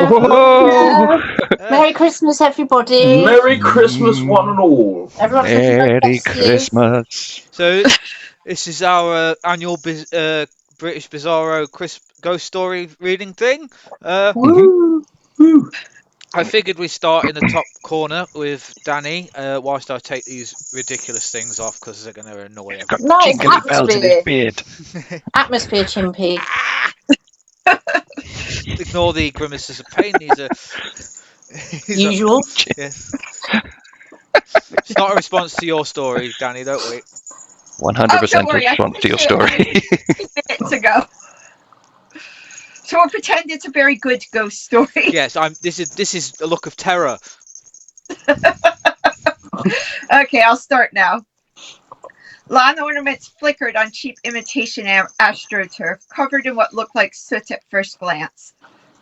Whoa! Merry Christmas, everybody. Merry Christmas, one and all. Everyone's looking very Merry festive. Christmas. So, this is our annual British Bizarro ghost story reading thing. Woo. Woo. I figured we start in the top corner with Danny, whilst I take these ridiculous things off because they're going to annoy He's got everyone. Nice jingly bells in his atmosphere. beard. Atmosphere, Chimpy. Ignore the grimaces of pain. Usual. Yes. It's not a response to your story, Danny. Don't we? 100% don't worry, I response to your finished it story. minutes ago. So we'll pretend it's a very good ghost story. Yes. This is a look of terror. Okay, I'll start now. Lawn ornaments flickered on cheap imitation astroturf, covered in what looked like soot at first glance.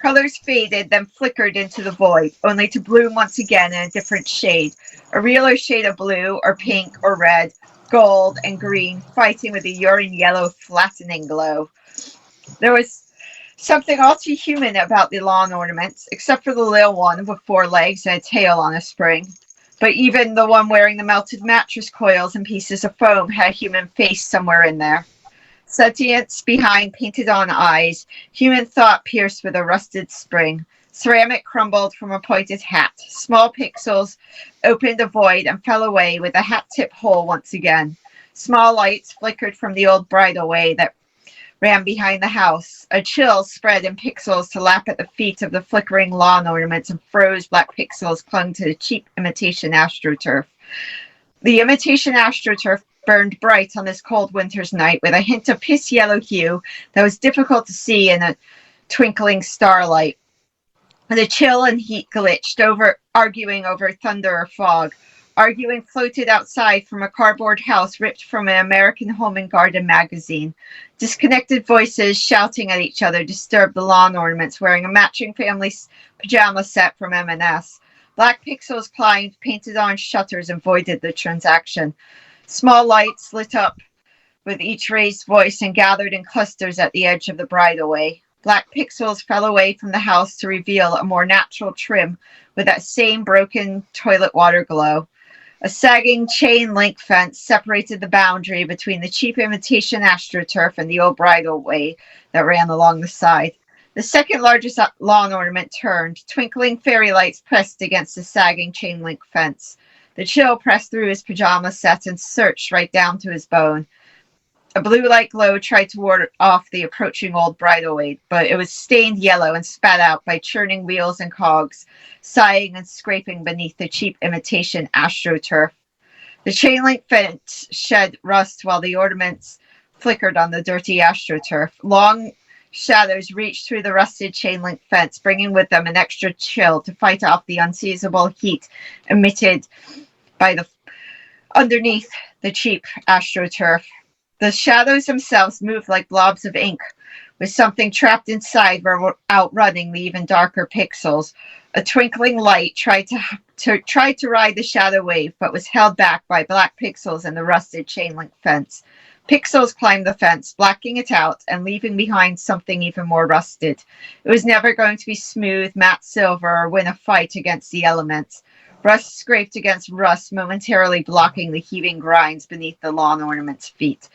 Colors faded, then flickered into the void, only to bloom once again in a different shade. A realer shade of blue, or pink, or red, gold, and green, fighting with a urine yellow flattening glow. There was something all too human about the lawn ornaments, except for the little one with 4 legs and a tail on a spring. But even the one wearing the melted mattress coils and pieces of foam had a human face somewhere in there. Sentience behind painted-on eyes, human thought pierced with a rusted spring. Ceramic crumbled from a pointed hat. Small pixels opened a void and fell away with a hat-tip hole once again. Small lights flickered from the old bridleway that ran behind the house. A chill spread in pixels to lap at the feet of the flickering lawn ornaments, and froze black pixels clung to the cheap imitation astroturf. The imitation astroturf burned bright on this cold winter's night with a hint of piss yellow hue that was difficult to see in a twinkling starlight. The chill and heat glitched over, arguing over thunder or fog. Arguing floated outside from a cardboard house ripped from an American Home and Garden magazine. Disconnected voices shouting at each other disturbed the lawn ornaments wearing a matching family pajama set from M&S. Black pixels climbed painted-on shutters and voided the transaction. Small lights lit up with each raised voice and gathered in clusters at the edge of the bridleway. Black pixels fell away from the house to reveal a more natural trim with that same broken toilet water glow. A sagging chain link fence separated the boundary between the cheap imitation astroturf and the old bridleway that ran along the side. The second largest lawn ornament turned. Twinkling fairy lights pressed against the sagging chain link fence. The chill pressed through his pajama set and searched right down to his bone. A blue light glow tried to ward off the approaching old bridleway, but it was stained yellow and spat out by churning wheels and cogs, sighing and scraping beneath the cheap imitation astroturf. The chain link fence shed rust while the ornaments flickered on the dirty astroturf. Long shadows reached through the rusted chain link fence, bringing with them an extra chill to fight off the unseasonable heat emitted by the underneath the cheap astroturf. The shadows themselves moved like blobs of ink, with something trapped inside outrunning the even darker pixels. A twinkling light tried to ride the shadow wave, but was held back by black pixels and the rusted chain link fence. Pixels climbed the fence, blacking it out and leaving behind something even more rusted. It was never going to be smooth, matte silver, or win a fight against the elements. Rust scraped against rust, momentarily blocking the heaving grinds beneath the lawn ornament's feet.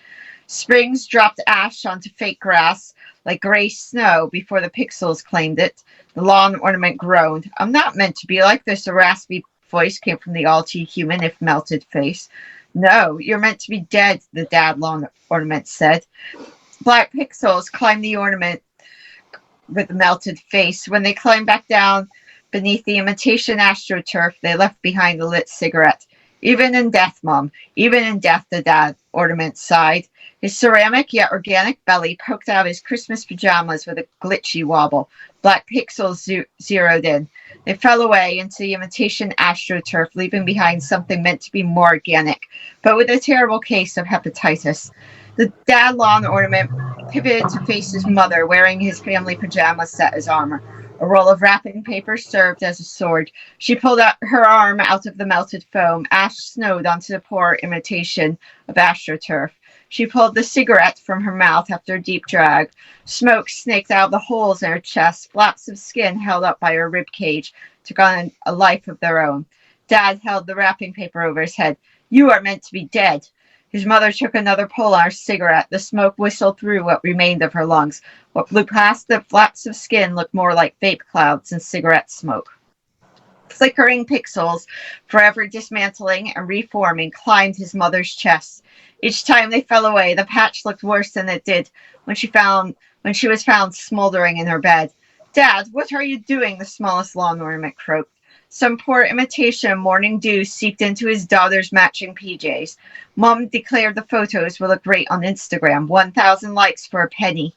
Springs dropped ash onto fake grass like gray snow before the pixels claimed it. The lawn ornament groaned. "I'm not meant to be like this," a raspy voice came from the all-too-human, if melted face. "No, you're meant to be dead," the dad lawn ornament said. Black pixels climbed the ornament with the melted face. When they climbed back down beneath the imitation astroturf, they left behind the lit cigarette. "Even in death, Mom, even in death," the dad ornament sighed. His ceramic yet organic belly poked out his Christmas pajamas with a glitchy wobble. Black pixels zeroed in. They fell away into the imitation astroturf, leaving behind something meant to be more organic, but with a terrible case of hepatitis. The dad lawn ornament pivoted to face his mother, wearing his family pajama set as armor. A roll of wrapping paper served as a sword. She pulled out her arm out of the melted foam. Ash snowed onto the poor imitation of astroturf. She pulled the cigarette from her mouth after a deep drag. Smoke snaked out of the holes in her chest. Flaps of skin held up by her rib cage took on a life of their own. Dad held the wrapping paper over his head. You are meant to be dead. His mother took another pull on her cigarette. The smoke whistled through what remained of her lungs. What blew past the flaps of skin looked more like vape clouds than cigarette smoke. Flickering pixels, forever dismantling and reforming, climbed his mother's chest. Each time they fell away, the patch looked worse than it did when she was found smoldering in her bed. Dad, what are you doing? The smallest lawn ornament croaked. Some poor imitation of morning dew seeped into his daughter's matching PJs. Mom declared the photos would look great on Instagram. 1,000 likes for a penny.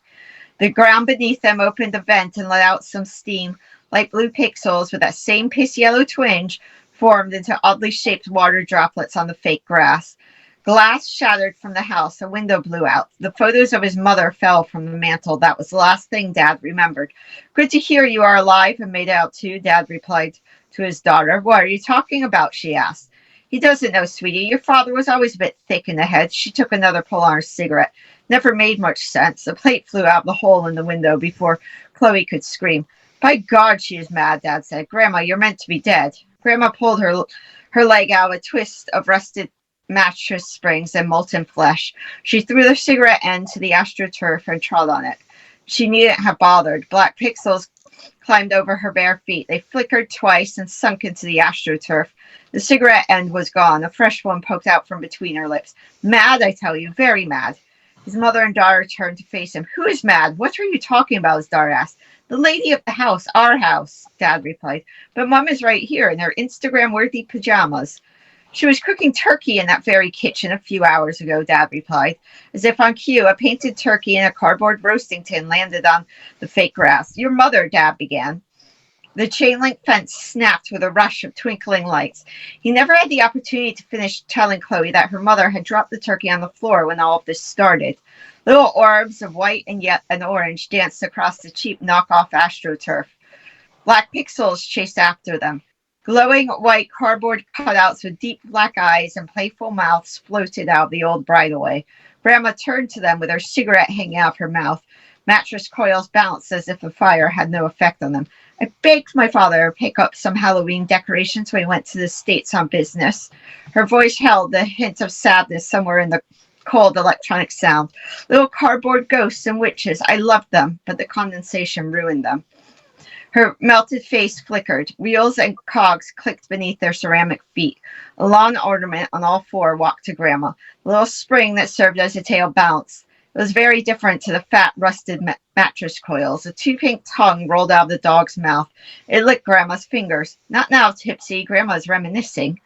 The ground beneath them opened a vent and let out some steam. Light blue pixels with that same piss yellow twinge formed into oddly shaped water droplets on the fake grass. Glass shattered from the house. A window blew out. The photos of his mother fell from the mantel. That was the last thing Dad remembered. Good to hear you are alive and made out too, Dad replied to his daughter. What are you talking about? She asked. He doesn't know, sweetie. Your father was always a bit thick in the head. She took another pull on her cigarette. Never made much sense. The plate flew out the hole in the window before Chloe could scream. By God, she is mad, Dad said. Grandma, you're meant to be dead. Grandma pulled her leg out, a twist of rusted mattress springs and molten flesh. She threw the cigarette end to the astroturf and trod on it. She needn't have bothered. Black pixels climbed over her bare feet. They flickered twice and sunk into the astroturf. The cigarette end was gone. A fresh one poked out from between her lips. Mad, I tell you, very mad. His mother and daughter turned to face him. Who is mad? What are you talking about? His daughter asked. The lady of the house, our house, Dad replied. But Mom is right here in her Instagram-worthy pajamas. She was cooking turkey in that very kitchen a few hours ago, Dad replied. As if on cue, a painted turkey in a cardboard roasting tin landed on the fake grass. Your mother, Dad began. The chain-link fence snapped with a rush of twinkling lights. He never had the opportunity to finish telling Chloe that her mother had dropped the turkey on the floor when all of this started. Little orbs of white and yet an orange danced across the cheap knockoff astroturf. Black pixels chased after them. Glowing white cardboard cutouts with deep black eyes and playful mouths floated out of the old bridleway. Grandma turned to them with her cigarette hanging out of her mouth. Mattress coils bounced as if the fire had no effect on them. I begged my father to pick up some Halloween decorations when he went to the States on business. Her voice held the hint of sadness somewhere in the cold electronic sound. Little cardboard ghosts and witches. I loved them, but the condensation ruined them. Her melted face flickered. Wheels and cogs clicked beneath their ceramic feet. A lawn ornament on all four walked to Grandma. The little spring that served as a tail bounced. It was very different to the fat, rusted mattress coils. A two-pink tongue rolled out of the dog's mouth. It licked Grandma's fingers. Not now, Tipsy. Grandma's reminiscing.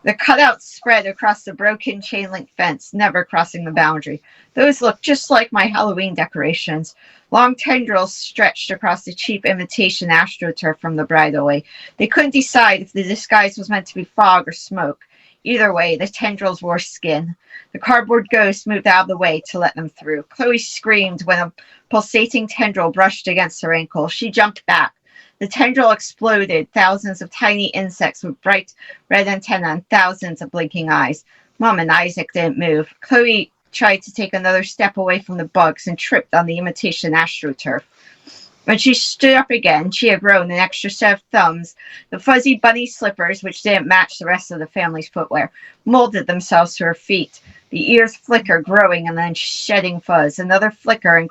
The cutouts spread across the broken chain-link fence, never crossing the boundary. Those looked just like my Halloween decorations. Long tendrils stretched across the cheap imitation astroturf from the bridleway. They couldn't decide if the disguise was meant to be fog or smoke. Either way, the tendrils wore skin. The cardboard ghost moved out of the way to let them through. Chloe screamed when a pulsating tendril brushed against her ankle. She jumped back. The tendril exploded, thousands of tiny insects with bright red antennae and thousands of blinking eyes. Mom and Isaac didn't move. Chloe tried to take another step away from the bugs and tripped on the imitation astroturf. When she stood up again, she had grown an extra set of thumbs. The fuzzy bunny slippers, which didn't match the rest of the family's footwear, molded themselves to her feet. The ears flickered, growing and then shedding fuzz. Another flicker and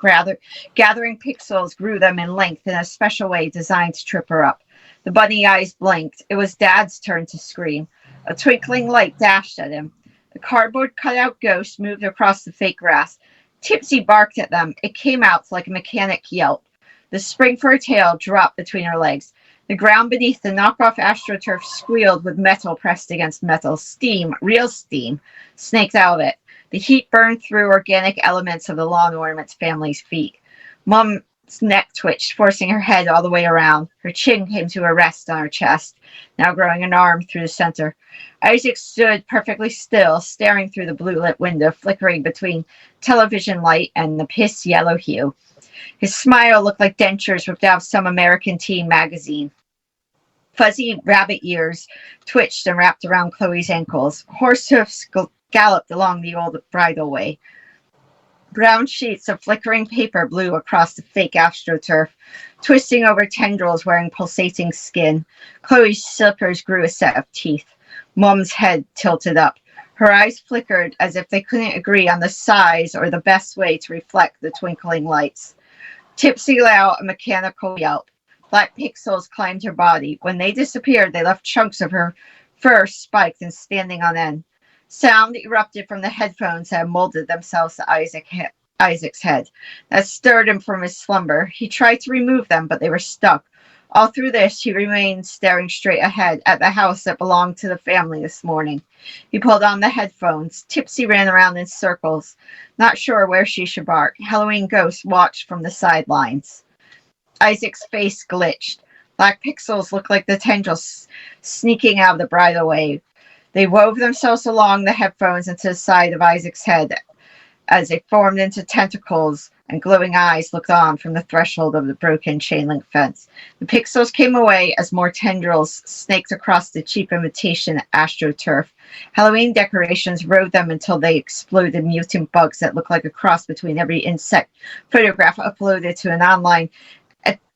gathering pixels grew them in length in a special way designed to trip her up. The bunny eyes blinked. It was Dad's turn to scream. A twinkling light dashed at him. The cardboard cutout ghost moved across the fake grass. Tipsy barked at them. It came out like a mechanic yelp. The spring for her tail dropped between her legs. The ground beneath the knockoff astroturf squealed with metal pressed against metal. Steam, real steam, snaked out of it. The heat burned through organic elements of the lawn ornament's family's feet. Mom's neck twitched, forcing her head all the way around. Her chin came to a rest on her chest, now growing an arm through the center. Isaac stood perfectly still, staring through the blue-lit window, flickering between television light and the piss yellow hue. His smile looked like dentures ripped out of some American teen magazine. Fuzzy rabbit ears twitched and wrapped around Chloe's ankles. Horse hoofs galloped along the old bridleway. Brown sheets of flickering paper blew across the fake astroturf, twisting over tendrils wearing pulsating skin. Chloe's slippers grew a set of teeth. Mom's head tilted up. Her eyes flickered as if they couldn't agree on the size or the best way to reflect the twinkling lights. Tipsy let out a mechanical yelp. Black pixels climbed her body. When they disappeared, they left chunks of her fur spiked and standing on end. Sound erupted from the headphones that had molded themselves to Isaac's head. That stirred him from his slumber. He tried to remove them, but they were stuck. All through this, he remained staring straight ahead at the house that belonged to the family this morning. He pulled on the headphones. Tipsy ran around in circles, not sure where she should bark. Halloween ghosts watched from the sidelines. Isaac's face glitched. Black pixels looked like the tendrils sneaking out of the bridleway. They wove themselves along the headphones into the side of Isaac's head as they formed into tentacles, and glowing eyes looked on from the threshold of the broken chain-link fence. The pixels came away as more tendrils snaked across the cheap imitation astroturf. Halloween decorations rode them until they exploded mutant bugs that looked like a cross between every insect photograph uploaded to an online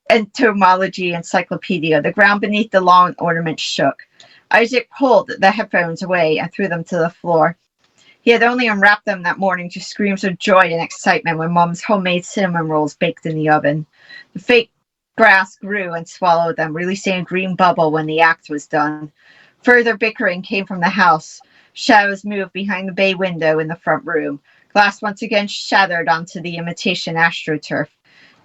entomology encyclopedia. The ground beneath the lawn ornaments shook. Isaac pulled the headphones away and threw them to the floor. He had only unwrapped them that morning to screams of joy and excitement when Mom's homemade cinnamon rolls baked in the oven. The fake grass grew and swallowed them, releasing a green bubble when the act was done. Further bickering came from the house. Shadows moved behind the bay window in the front room. Glass once again shattered onto the imitation astroturf.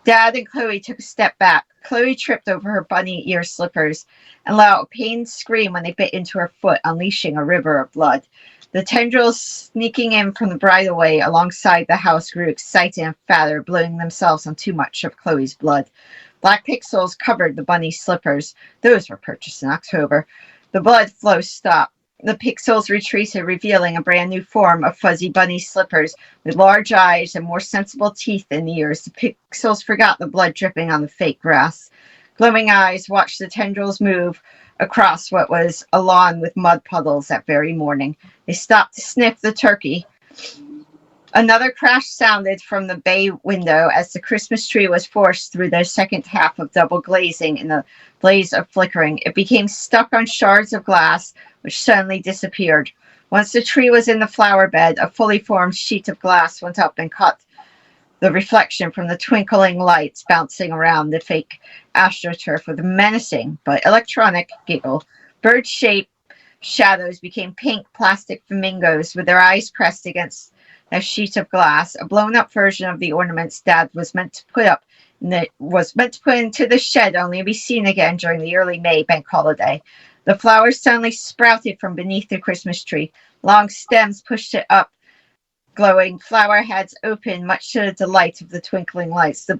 Dad and Chloe took a step back. Chloe tripped over her bunny ear slippers and let out a pained scream when they bit into her foot, unleashing a river of blood. The tendrils sneaking in from the bridleway alongside the house grew excited and fatter, blowing themselves on too much of Chloe's blood. Black pixels covered the bunny slippers. Those were purchased in October. The blood flow stopped. The pixels retreated, revealing a brand new form of fuzzy bunny slippers with large eyes and more sensible teeth and ears. The pixels forgot the blood dripping on the fake grass. Glowing eyes watched the tendrils move across what was a lawn with mud puddles that very morning. They stopped to sniff the turkey. Another crash sounded from the bay window as the Christmas tree was forced through the second half of double glazing in the blaze of flickering. It became stuck on shards of glass, which suddenly disappeared. Once the tree was in the flower bed, a fully formed sheet of glass went up and caught the reflection from the twinkling lights bouncing around the fake astroturf with a menacing but electronic giggle. Bird-shaped shadows became pink plastic flamingos with their eyes pressed against a sheet of glass. A blown-up version of the ornaments Dad was meant to put into the shed, only to be seen again during the early May bank holiday. The flowers suddenly sprouted from beneath the Christmas tree. Long stems pushed it up. Glowing flower heads opened, much to the delight of the twinkling lights. The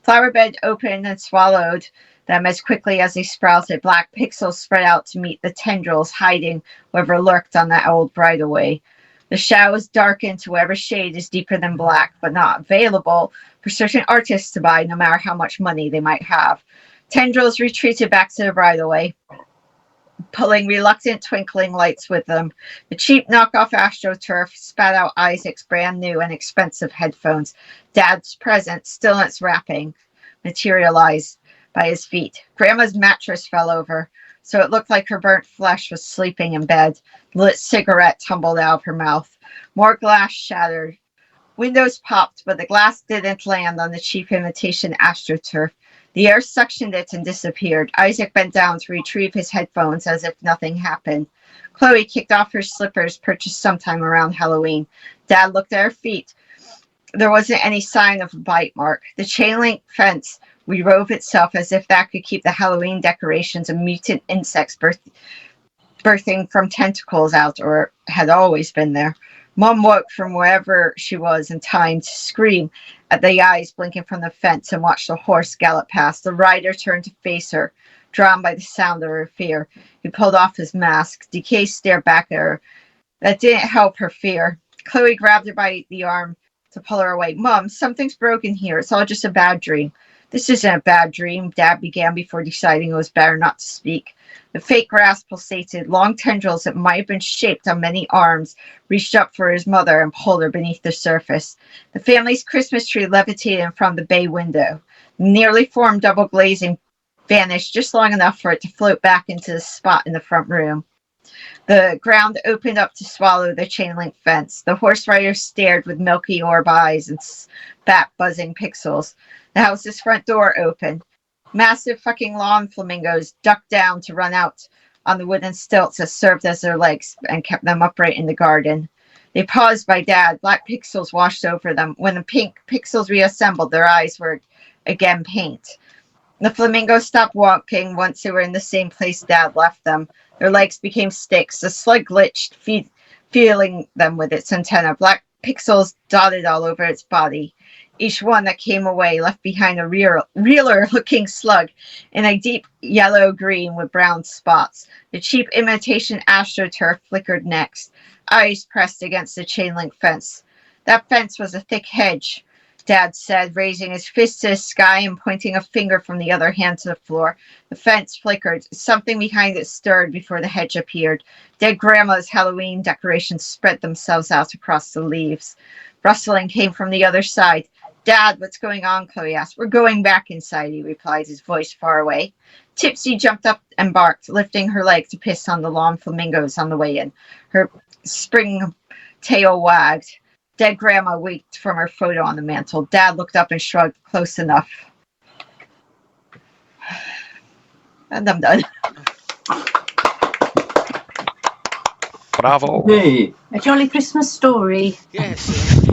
flower bed opened and swallowed them as quickly as they sprouted. Black pixels spread out to meet the tendrils, hiding whoever lurked on that old bridleway. The shadows darkened to wherever shade is deeper than black, but not available for certain artists to buy, no matter how much money they might have. Tendrils retreated back to the bridleway, pulling reluctant twinkling lights with them. The cheap knockoff AstroTurf spat out Isaac's brand new and expensive headphones. Dad's present, still in its wrapping, materialized by his feet. Grandma's mattress fell over, so it looked like her burnt flesh was sleeping in bed. The lit cigarette tumbled out of her mouth. More glass shattered. Windows popped, but the glass didn't land on the cheap imitation AstroTurf. The air suctioned it and disappeared. Isaac bent down to retrieve his headphones as if nothing happened. Chloe kicked off her slippers, purchased sometime around Halloween. Dad looked at her feet. There wasn't any sign of a bite mark. The chain-link fence rewove itself as if that could keep the Halloween decorations of mutant insects birthing from tentacles out, or had always been there. Mom woke from wherever she was in time to scream at the eyes blinking from the fence and watch the horse gallop past. The rider turned to face her, drawn by the sound of her fear. He pulled off his mask. Decay stared back at her. That didn't help her fear. Chloe grabbed her by the arm to pull her away. Mom, something's broken here. It's all just a bad dream. This isn't a bad dream, Dad began before deciding it was better not to speak. The fake grass pulsated. Long tendrils that might have been shaped on many arms reached up for his mother and pulled her beneath the surface. The family's Christmas tree levitated in front of the bay window. The nearly formed double glazing vanished just long enough for it to float back into the spot in the front room. The ground opened up to swallow the chain link fence. The horse rider stared with milky orb eyes and spat buzzing pixels. The house's front door opened. Massive fucking lawn flamingos ducked down to run out on the wooden stilts that served as their legs and kept them upright in the garden. They paused by Dad. Black pixels washed over them. When the pink pixels reassembled, their eyes were again paint. The flamingos stopped walking once they were in the same place Dad left them. Their legs became sticks. The slug glitched, feeling them with its antenna. Black pixels dotted all over its body. Each one that came away left behind a realer-looking slug in a deep yellow-green with brown spots. The cheap imitation astroturf flickered next, eyes pressed against the chain-link fence. That fence was a thick hedge, Dad said, raising his fist to the sky and pointing a finger from the other hand to the floor. The fence flickered. Something behind it stirred before the hedge appeared. Dead Grandma's Halloween decorations spread themselves out across the leaves. Rustling came from the other side. Dad, what's going on? Chloe asked. We're going back inside, he replied, his voice far away. Tipsy jumped up and barked, lifting her leg to piss on the lawn flamingos on the way in. Her spring tail wagged. Dead Grandma winked from her photo on the mantel. Dad looked up and shrugged. Close enough. And I'm done. Bravo. Hey. A jolly Christmas story. Yes.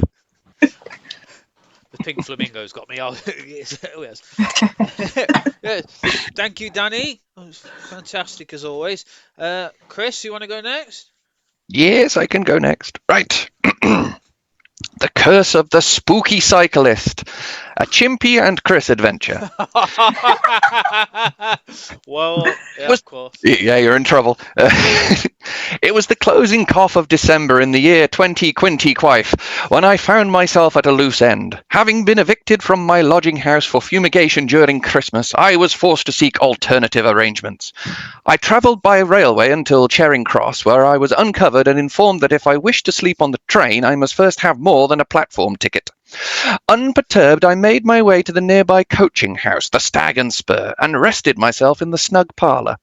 The pink flamingos got me. Oh, yes. Yes. Thank you, Danny. That was fantastic as always. Chris, you want to go next? Yes, I can go next. Right. The Curse of the Spooky Cyclist. A Chimpy and Chris adventure. Well, yeah, of course. Yeah, you're in trouble. It was the closing cough of December in the year 2020 quife, when I found myself at a loose end. Having been evicted from my lodging house for fumigation during Christmas, I was forced to seek alternative arrangements. I travelled by railway until Charing Cross, where I was uncovered and informed that if I wished to sleep on the train, I must first have more than a platform ticket. Unperturbed, I made my way to the nearby coaching house, the Stag and Spur, and rested myself in the snug parlour.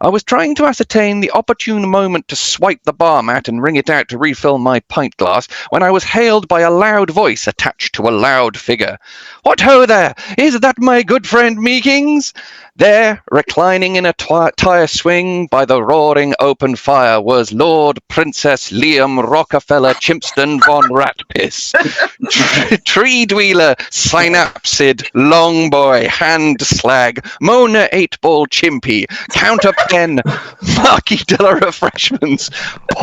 I was trying to ascertain the opportune moment to swipe the bar mat and wring it out to refill my pint glass, when I was hailed by a loud voice attached to a loud figure. "What ho there! Is that my good friend Meekings?" There, reclining in a tire swing by the roaring open fire, was Lord Princess Liam Rockefeller Chimpston von Ratpiss. Tree-dweller, synapsid, long boy, hand slag, Mona 8-ball chimpy, counter pen, Marquis de la Refreshments,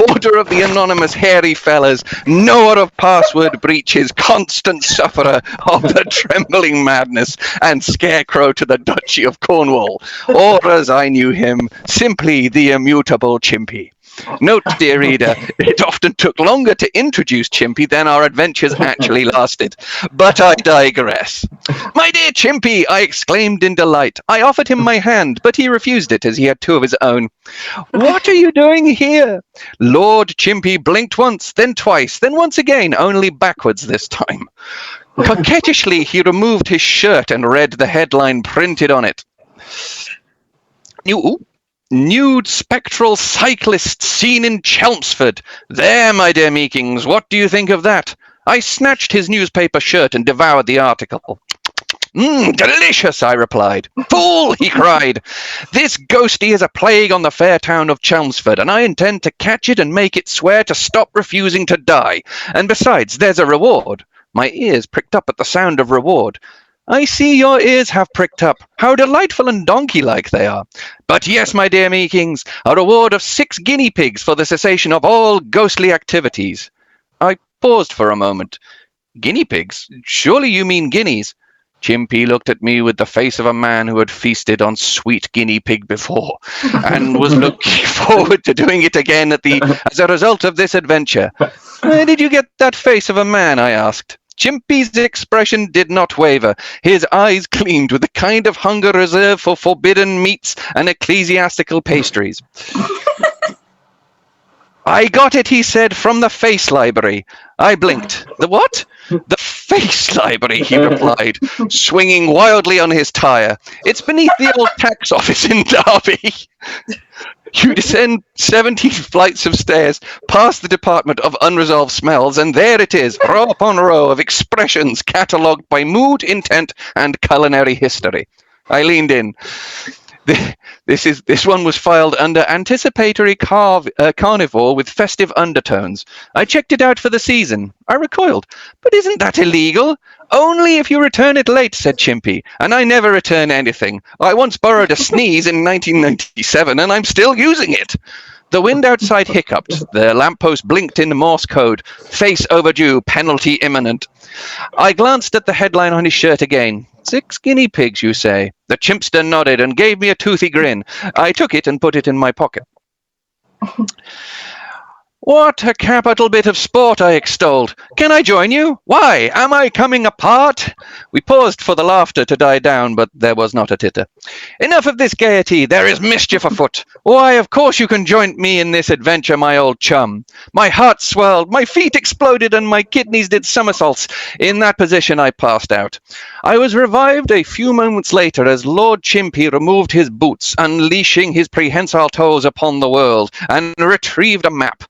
order of the anonymous hairy fellas, knower of password breaches, constant sufferer of the trembling madness, and scarecrow to the Duchy of Cornwall, or as I knew him, simply the immutable Chimpy. Note, dear reader, it often took longer to introduce Chimpy than our adventures actually lasted. But I digress. "My dear Chimpy," I exclaimed in delight. I offered him my hand, but he refused it as he had two of his own. "What are you doing here?" Lord Chimpy blinked once, then twice, then once again, only backwards this time. Coquettishly, he removed his shirt and read the headline printed on it. Nude spectral cyclist seen in Chelmsford. There, my dear Meekings, what do you think of that? I snatched his newspaper shirt and devoured the article. Delicious, I replied. Fool, he cried. This ghostie is a plague on the fair town of Chelmsford, and I intend to catch it and make it swear to stop refusing to die. And besides, there's a reward. My ears pricked up at the sound of reward. I see your ears have pricked up. How delightful and donkey-like they are. But yes, my dear Meekings, a reward of 6 guinea pigs for the cessation of all ghostly activities. I paused for a moment. Guinea pigs? Surely you mean guineas? Chimpy looked at me with the face of a man who had feasted on sweet guinea pig before, and was looking forward to doing it again as a result of this adventure. Where did you get that face of a man? I asked. Chimpy's expression did not waver. His eyes gleamed with the kind of hunger reserved for forbidden meats and ecclesiastical pastries. I got it, he said, from the face library. I blinked. The what? The face library, he replied, swinging wildly on his tire. It's beneath the old tax office in Derby. You descend 70 flights of stairs, past the Department of Unresolved Smells, and there it is, row upon row of expressions catalogued by mood, intent, and culinary history. I leaned in. This one was filed under anticipatory carnivore with festive undertones. I checked it out for the season. I recoiled. But isn't that illegal? Only if you return it late, said Chimpy, and I never return anything. I once borrowed a sneeze in 1997, and I'm still using it. The wind outside hiccuped. The lamppost blinked in Morse code. Face overdue, penalty imminent. I glanced at the headline on his shirt again. 6 guinea pigs, you say? The chimpster nodded and gave me a toothy grin. I took it and put it in my pocket. What a capital bit of sport, I extolled. Can I join you? Why, am I coming apart? We paused for the laughter to die down, but there was not a titter. Enough of this gaiety, there is mischief afoot. Why, of course you can join me in this adventure, my old chum. My heart swelled, my feet exploded, and my kidneys did somersaults. In that position I passed out. I was revived a few moments later as Lord Chimpy removed his boots, unleashing his prehensile toes upon the world, and retrieved a map.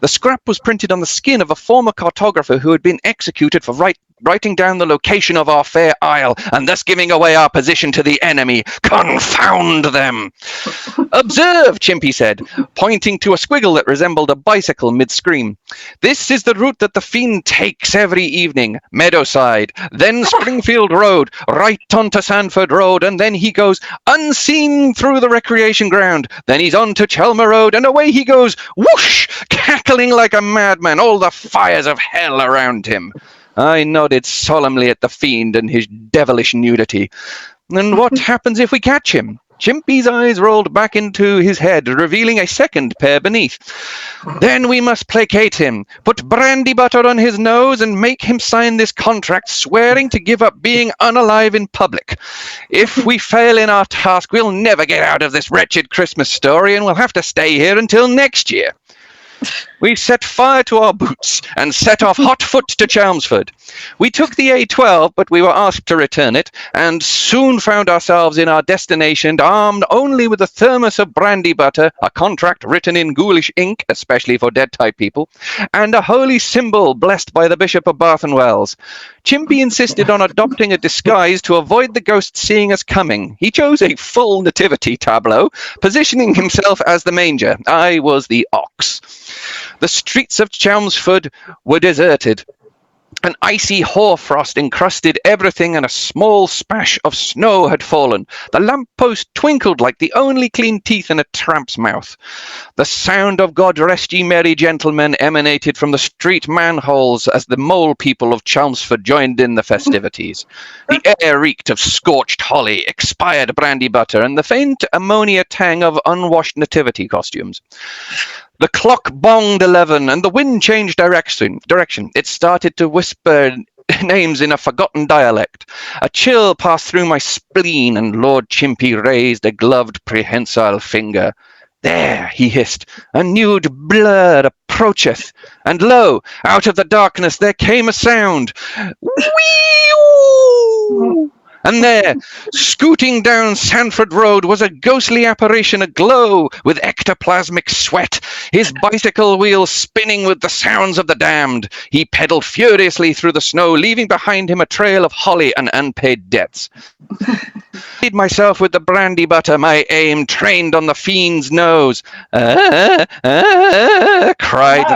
The scrap was printed on the skin of a former cartographer who had been executed for writing down the location of our fair isle, and thus giving away our position to the enemy. Confound them! Observe, Chimpy said, pointing to a squiggle that resembled a bicycle mid-scream. This is the route that the fiend takes every evening. Meadowside, then Springfield Road, right onto Sanford Road, and then he goes unseen through the recreation ground. Then he's on to Chelmer Road, and away he goes, whoosh, cackling like a madman, all the fires of hell around him. I nodded solemnly at the fiend and his devilish nudity. And what happens if we catch him? Chimpy's eyes rolled back into his head, revealing a second pair beneath. Then we must placate him, put brandy butter on his nose, and make him sign this contract swearing to give up being unalive in public. If we fail in our task, we'll never get out of this wretched Christmas story, and we'll have to stay here until next year. We set fire to our boots and set off hot foot to Chelmsford. We took the A12, but we were asked to return it, and soon found ourselves in our destination, armed only with a thermos of brandy butter, a contract written in ghoulish ink, especially for dead-type people, and a holy symbol blessed by the Bishop of Bath and Wells. Chimpy insisted on adopting a disguise to avoid the ghost seeing us coming. He chose a full nativity tableau, positioning himself as the manger. I was the ox. The streets of Chelmsford were deserted. An icy hoarfrost encrusted everything, and a small splash of snow had fallen. The lamppost twinkled like the only clean teeth in a tramp's mouth. The sound of God Rest Ye Merry Gentlemen emanated from the street manholes as the mole people of Chelmsford joined in the festivities. The air reeked of scorched holly, expired brandy butter, and the faint ammonia tang of unwashed nativity costumes. The clock bonged 11, and the wind changed direction. It started to whisper names in a forgotten dialect. A chill passed through my spleen, and Lord Chimpy raised a gloved prehensile finger. There, he hissed, a nude blur approacheth, and lo, out of the darkness there came a sound. Whee-oo! And there, scooting down Sanford Road, was a ghostly apparition aglow with ectoplasmic sweat, his bicycle wheels spinning with the sounds of the damned. He pedaled furiously through the snow, leaving behind him a trail of holly and unpaid debts. I feed myself with the brandy butter, my aim trained on the fiend's nose. Cried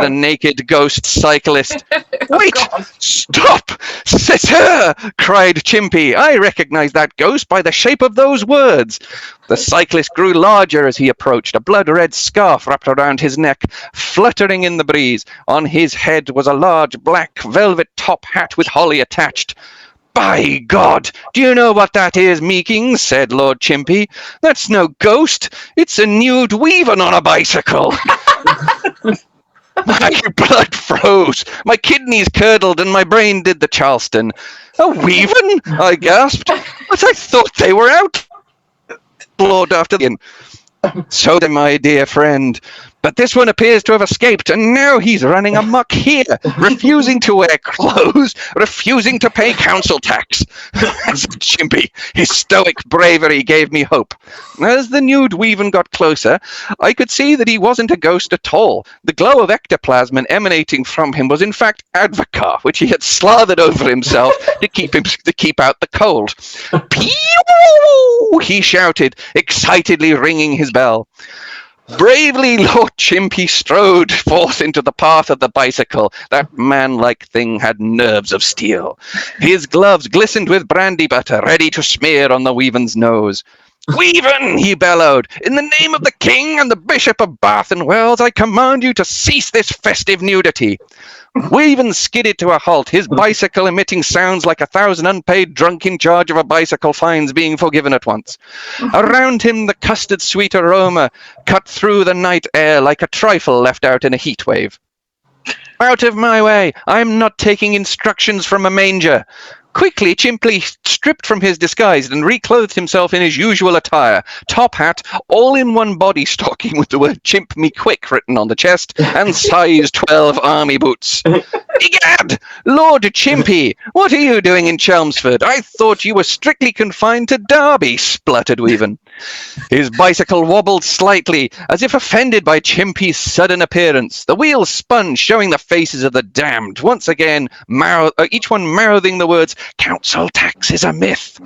the naked ghost cyclist. Wait! Stop! Sitter! Cried Chimpy. I recognized that ghost by the shape of those words. The cyclist grew larger as he approached, a blood-red scarf wrapped around his neck, fluttering in the breeze. On his head was a large black velvet top hat with holly attached. By God, do you know what that is, Meekings? Said Lord Chimpy. That's no ghost. It's a nude weaver on a bicycle. My blood froze, my kidneys curdled, and my brain did the Charleston. A weaving? I gasped. But I thought they were outlawed after the... So then, my dear friend. But this one appears to have escaped, and now he's running amok here, refusing to wear clothes, refusing to pay council tax. As a chimpy, his stoic bravery gave me hope. As the nude Weaven got closer, I could see that he wasn't a ghost at all. The glow of ectoplasm emanating from him was in fact Advocar, which he had slathered over himself to keep out the cold. Pew! He shouted, excitedly ringing his bell. Bravely, Lord Chimpy strode forth into the path of the bicycle. That man-like thing had nerves of steel. His gloves glistened with brandy butter, ready to smear on the Weaven's nose. Weaven, he bellowed, in the name of the King and the Bishop of Bath and Wells, I command you to cease this festive nudity. Weaven skidded to a halt, his bicycle emitting sounds like 1,000 unpaid drunk in charge of a bicycle fines being forgiven at once. Around him, the custard-sweet aroma cut through the night air like a trifle left out in a heat wave. Out of my way! I'm not taking instructions from a manger. Quickly, Chimpy stripped from his disguise and reclothed himself in his usual attire, top hat, all-in-one body stocking with the word "Chimp Me Quick" written on the chest, and size 12 army boots. Egad! Lord Chimpy, what are you doing in Chelmsford? I thought you were strictly confined to Derby, spluttered Weaven. His bicycle wobbled slightly, as if offended by Chimpy's sudden appearance. The wheels spun, showing the faces of the damned, once again, each one mouthing the words, "Council tax is a myth."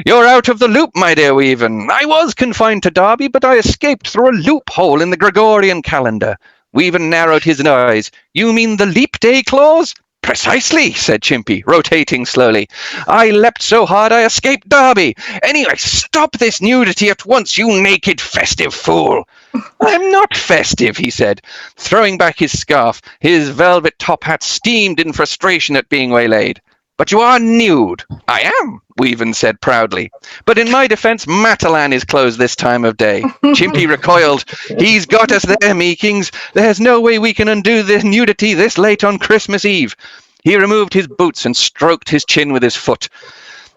You're out of the loop, my dear Weaven. I was confined to Derby, but I escaped through a loophole in the Gregorian calendar. Weaven narrowed his eyes. You mean the leap day clause? Precisely, said Chimpy, rotating slowly. I leapt so hard I escaped Derby. Anyway, stop this nudity at once, you naked festive fool. I'm not festive, he said, throwing back his scarf. His velvet top hat steamed in frustration at being waylaid. But you are nude. I am, Weaven said proudly. But in my defense, Matalan is closed this time of day. Chimpy recoiled. He's got us there, Meekings. There's no way we can undo this nudity this late on Christmas Eve. He removed his boots and stroked his chin with his foot.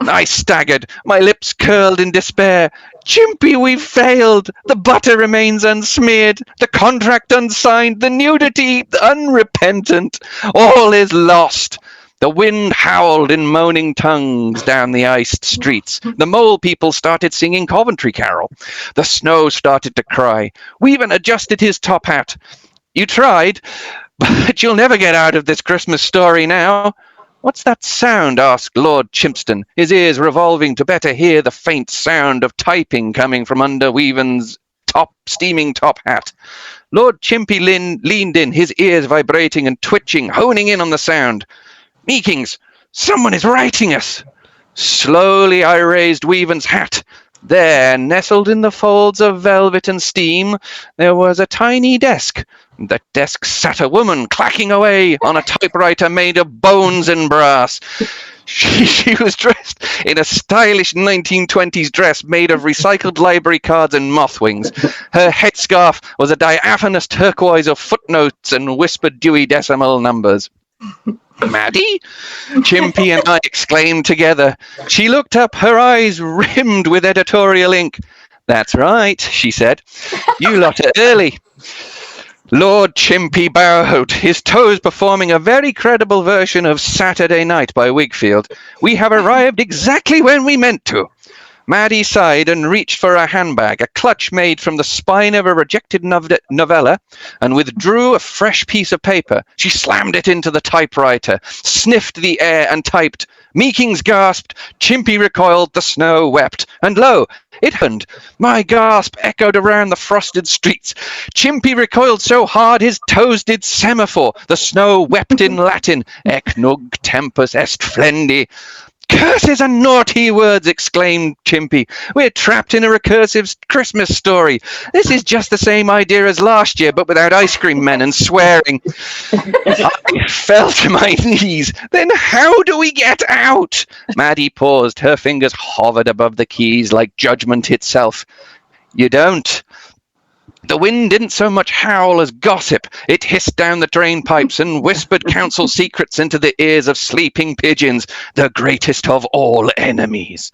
I staggered. My lips curled in despair. Chimpy, we've failed. The butter remains unsmeared. The contract unsigned. The nudity unrepentant. All is lost. The wind howled in moaning tongues down the iced streets. The mole people started singing Coventry Carol. The snow started to cry. Weaven adjusted his top hat. You tried, but you'll never get out of this Christmas story now. What's that sound? Asked Lord Chimpston, his ears revolving to better hear the faint sound of typing coming from under Weaven's steaming top hat. Lord Chimpy leaned in, his ears vibrating and twitching, honing in on the sound. Meekings, someone is writing us. Slowly I raised Weaven's hat. There, nestled in the folds of velvet and steam, there was a tiny desk. That desk sat a woman clacking away on a typewriter made of bones and brass. She was dressed in a stylish 1920s dress made of recycled library cards and moth wings. Her headscarf was a diaphanous turquoise of footnotes and whispered Dewey Decimal numbers. Maddie? Chimpy and I exclaimed together. She looked up, her eyes rimmed with editorial ink. That's right, she said. You lot are early. Lord Chimpy bowed, his toes performing a very credible version of Saturday Night by Wigfield. We have arrived exactly when we meant to. Maddie sighed and reached for a handbag, a clutch made from the spine of a rejected novella, and withdrew a fresh piece of paper. She slammed it into the typewriter, sniffed the air, and typed. Meekings gasped, Chimpy recoiled, the snow wept, and lo, it happened. My gasp echoed around the frosted streets. Chimpy recoiled so hard his toes did semaphore. The snow wept in Latin, ec nunc tempus est flendi. Curses and naughty words, exclaimed Chimpy. We're trapped in a recursive Christmas story. This is just the same idea as last year, but without ice cream men and swearing. I fell to my knees. Then how do we get out? Maddie paused. Her fingers hovered above the keys like judgment itself. You don't. The wind didn't so much howl as gossip. It hissed down the drain pipes and whispered council secrets into the ears of sleeping pigeons, the greatest of all enemies.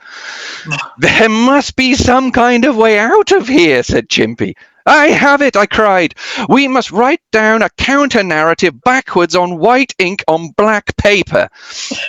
There must be some kind of way out of here, said Chimpy. I have it, I cried. We must write down a counter-narrative backwards on white ink on black paper.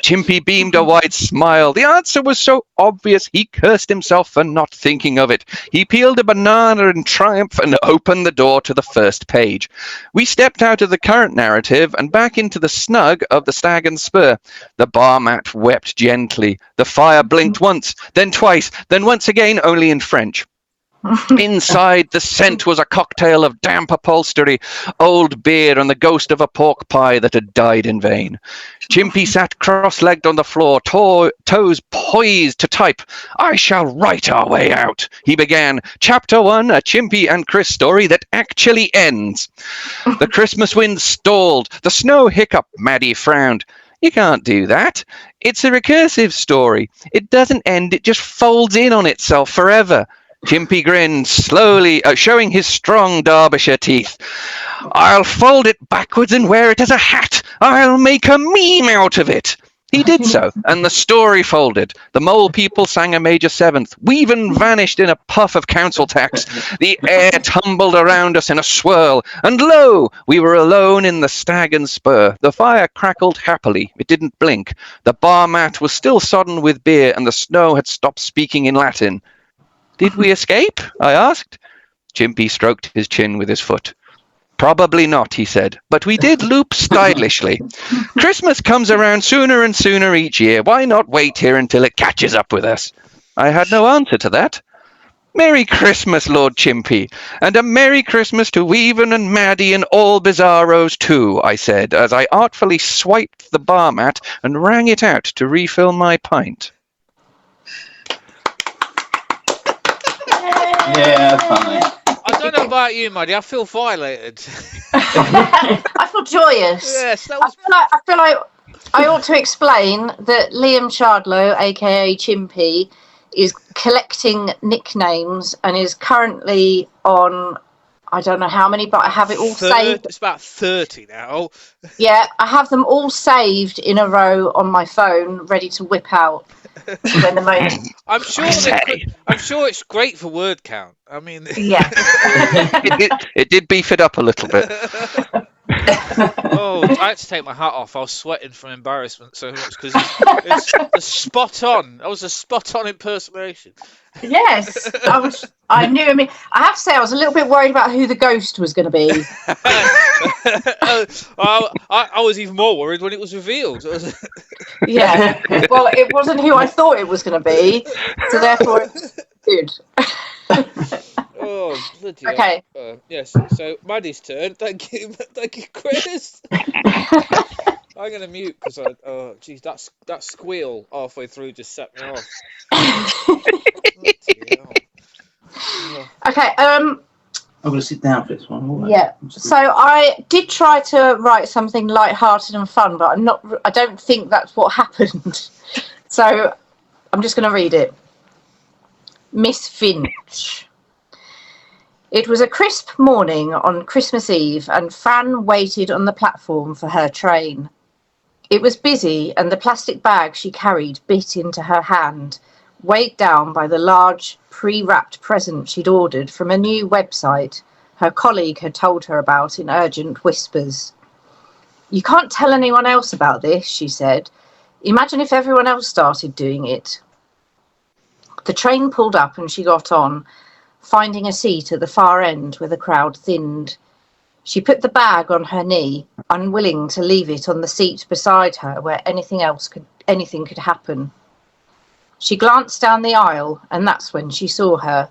Chimpy beamed a wide smile. The answer was so obvious he cursed himself for not thinking of it. He peeled a banana in triumph and opened the door to the first page. We stepped out of the current narrative and back into the snug of the Stag and Spur. The bar mat wept gently. The fire blinked once, then twice, then once again, only in French. Inside, the scent was a cocktail of damp upholstery, old beer, and the ghost of a pork pie that had died in vain. Chimpy sat cross-legged on the floor, toes poised to type. I shall write our way out, he began. Chapter 1, a Chimpy and Chris story that actually ends. The Christmas wind stalled. The snow hiccuped. Maddie frowned. You can't do that. It's a recursive story. It doesn't end. It just folds in on itself forever. Chimpy grinned, slowly, showing his strong Derbyshire teeth. I'll fold it backwards and wear it as a hat. I'll make a meme out of it. He did so, and the story folded. The mole people sang a major seventh. Weaven vanished in a puff of council tax. The air tumbled around us in a swirl. And lo, we were alone in the Stag and Spur. The fire crackled happily. It didn't blink. The bar mat was still sodden with beer, and the snow had stopped speaking in Latin. Did we escape? I asked. Chimpy stroked his chin with his foot. Probably not, he said, but we did loop stylishly. Christmas comes around sooner and sooner each year. Why not wait here until it catches up with us? I had no answer to that. Merry Christmas, Lord Chimpy, and a Merry Christmas to Weaven and Maddie and all bizarros too, I said, as I artfully swiped the bar mat and rang it out to refill my pint. Yeah, funny. I don't know about you, Maddie. I feel violated. I feel joyous. Yes, that I was. feel like I ought to explain that Liam Chardlow, aka Chimpy, is collecting nicknames and is currently on, I don't know how many, but I have it all saved. It's about 30 now. Yeah, I have them all saved in a row on my phone, ready to whip out when the moment. I'm sure it's great for word count. I mean, Yeah. It did beef it up a little bit. Oh, I had to take my hat off. I was sweating from embarrassment so much because it's spot on. That was a spot on impersonation. Yes, I knew. I mean, I have to say, I was a little bit worried about who the ghost was going to be. I was even more worried when it was revealed. Yeah. Well, it wasn't who I thought it was going to be, so therefore it's good. Oh, bloody Okay. Yes. So Maddie's turn. Thank you, Chris. I'm gonna mute because that squeal halfway through just set me off. Okay. I'm going to sit down for this one. All right. Yeah. So I did try to write something light-hearted and fun, but I don't think that's what happened. So I'm just going to read it. Miss Finch. It was a crisp morning on Christmas Eve, and Fran waited on the platform for her train. It was busy, and the plastic bag she carried bit into her hand, weighed down by the large, pre-wrapped present she'd ordered from a new website her colleague had told her about in urgent whispers. You can't tell anyone else about this, she said. Imagine if everyone else started doing it. The train pulled up and she got on, finding a seat at the far end where the crowd thinned. She put the bag on her knee, unwilling to leave it on the seat beside her where anything could happen. She glanced down the aisle, and that's when she saw her.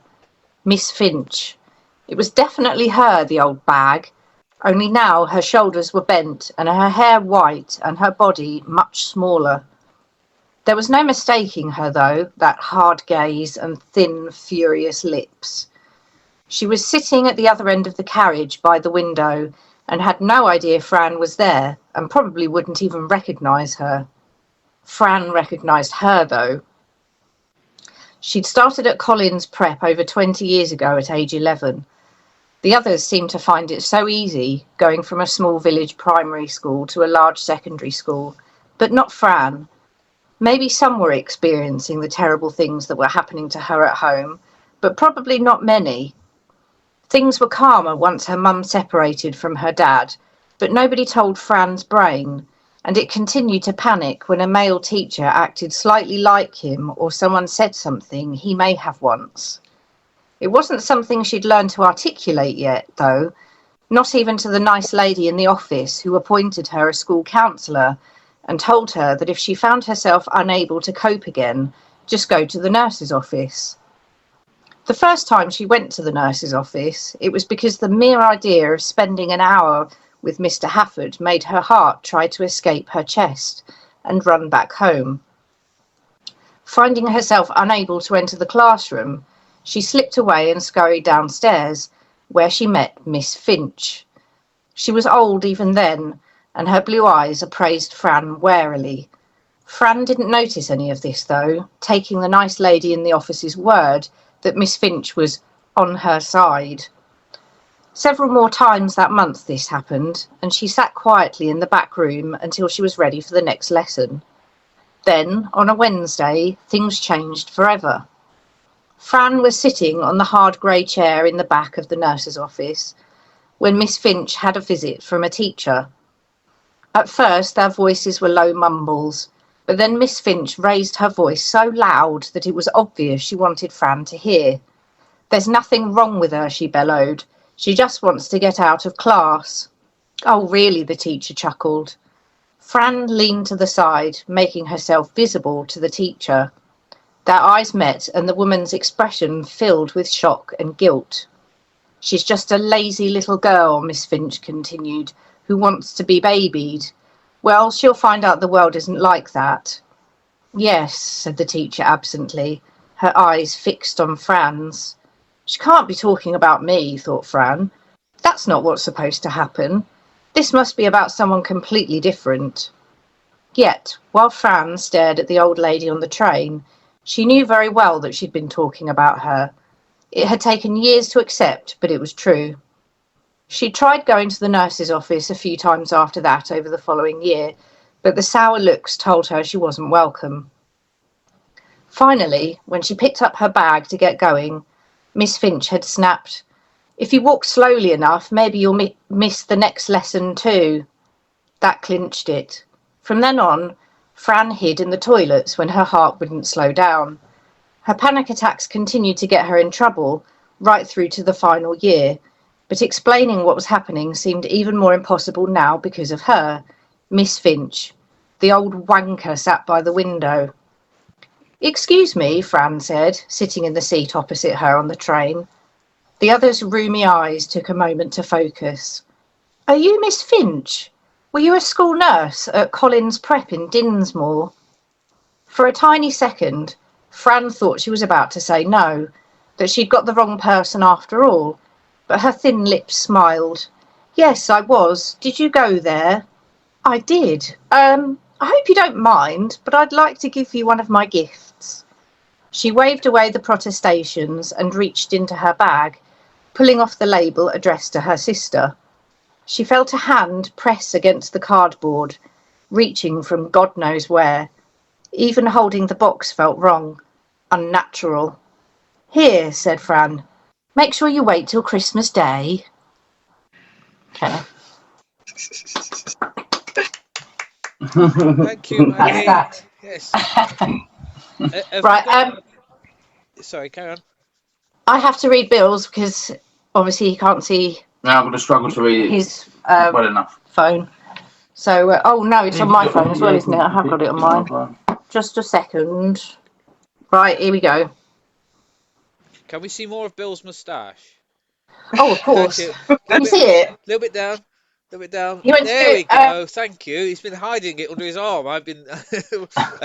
Miss Finch. It was definitely her, the old bag, only now her shoulders were bent and her hair white and her body much smaller. There was no mistaking her, though, that hard gaze and thin, furious lips. She was sitting at the other end of the carriage by the window and had no idea Fran was there and probably wouldn't even recognise her. Fran recognised her, though. She'd started at Collins Prep over 20 years ago at age 11. The others seemed to find it so easy going from a small village primary school to a large secondary school, but not Fran. Maybe some were experiencing the terrible things that were happening to her at home, but probably not many. Things were calmer once her mum separated from her dad, but nobody told Fran's brain, and it continued to panic when a male teacher acted slightly like him or someone said something he may have once. It wasn't something she'd learned to articulate yet, though, not even to the nice lady in the office who appointed her a school counsellor and told her that if she found herself unable to cope again, just go to the nurse's office. The first time she went to the nurse's office, it was because the mere idea of spending an hour with Mr. Hafford made her heart try to escape her chest and run back home. Finding herself unable to enter the classroom, she slipped away and scurried downstairs, where she met Miss Finch. She was old even then, and her blue eyes appraised Fran warily. Fran didn't notice any of this, though, taking the nice lady in the office's word that Miss Finch was on her side. Several more times that month this happened, and she sat quietly in the back room until she was ready for the next lesson. Then, on a Wednesday, things changed forever. Fran was sitting on the hard grey chair in the back of the nurse's office when Miss Finch had a visit from a teacher. At first, their voices were low mumbles, but then Miss Finch raised her voice so loud that it was obvious she wanted Fran to hear. "There's nothing wrong with her," she bellowed. "She just wants to get out of class." "Oh, really?" the teacher chuckled. Fran leaned to the side, making herself visible to the teacher. Their eyes met, and the woman's expression filled with shock and guilt. "She's just a lazy little girl," Miss Finch continued, "who wants to be babied. Well, she'll find out the world isn't like that." "Yes," said the teacher absently, her eyes fixed on Fran's. "She can't be talking about me," thought Fran. "That's not what's supposed to happen. This must be about someone completely different." Yet, while Fran stared at the old lady on the train, she knew very well that she'd been talking about her. It had taken years to accept, but it was true. She tried going to the nurse's office a few times after that over the following year, but the sour looks told her she wasn't welcome. Finally, when she picked up her bag to get going, Miss Finch had snapped, "If you walk slowly enough, maybe you'll miss the next lesson too." That clinched it. From then on, Fran hid in the toilets when her heart wouldn't slow down. Her panic attacks continued to get her in trouble right through to the final year, but explaining what was happening seemed even more impossible now because of her, Miss Finch. The old wanker sat by the window. "Excuse me," Fran said, sitting in the seat opposite her on the train. The other's rheumy eyes took a moment to focus. "Are you Miss Finch? Were you a school nurse at Collins Prep in Dinsmore?" For a tiny second, Fran thought she was about to say no, that she'd got the wrong person after all, but her thin lips smiled. "Yes, I was. Did you go there?" "I did. I hope you don't mind, but I'd like to give you one of my gifts." She waved away the protestations and reached into her bag, pulling off the label addressed to her sister. She felt a hand press against the cardboard, reaching from God knows where. Even holding the box felt wrong, unnatural. "Here," said Fran. "Make sure you wait till Christmas Day." Okay. Thank you, Maggie. That's that. Yes. Right. Sorry, carry on. I have to read Bill's because obviously he can't see Now I'm going to struggle to read it his well enough. phone. So, oh no, it's on my phone as well, isn't it? I have got it on mine. Just a second. Right, here we go. Can we see more of Bill's moustache? Oh, of course. Thank Can you see it? A little bit down. A little bit down. He went There to, we go. Thank you. He's been hiding it under his arm. I've been.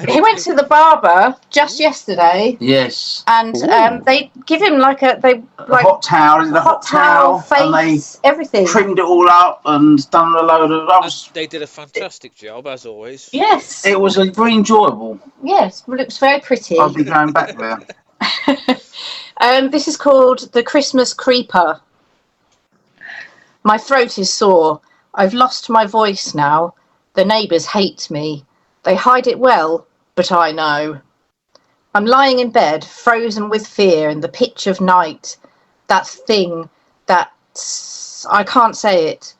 He went to the barber just yesterday, Yes. and they give him like a hot towel, the hot towel, and they everything. trimmed it all up and done a load of. They did a fantastic job, as always. Yes. It was very enjoyable. Yes, well, it was very pretty. I'll be going back there. This is called the Christmas Creeper. My throat is sore. I've lost my voice now. The neighbours hate me. They hide it well, but I know. I'm lying in bed, frozen with fear in the pitch of night. That thing, I can't say it.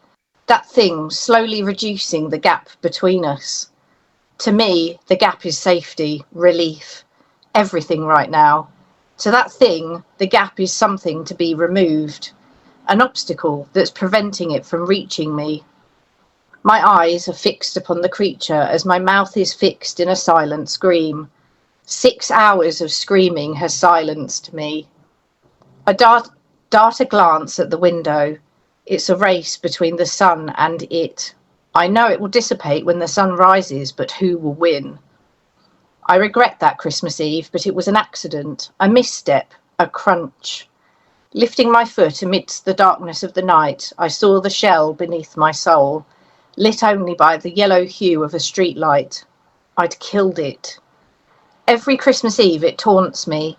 That thing slowly reducing the gap between us. To me, the gap is safety, relief, everything right now. To that thing, the gap is something to be removed, an obstacle that's preventing it from reaching me. My eyes are fixed upon the creature as my mouth is fixed in a silent scream. 6 hours of screaming has silenced me. I dart a glance at the window. It's a race between the sun and it. I know it will dissipate when the sun rises, but who will win? I regret that Christmas Eve, but it was an accident, a misstep, a crunch. Lifting my foot amidst the darkness of the night, I saw the shell beneath my sole, lit only by the yellow hue of a streetlight. I'd killed it. Every Christmas Eve it taunts me.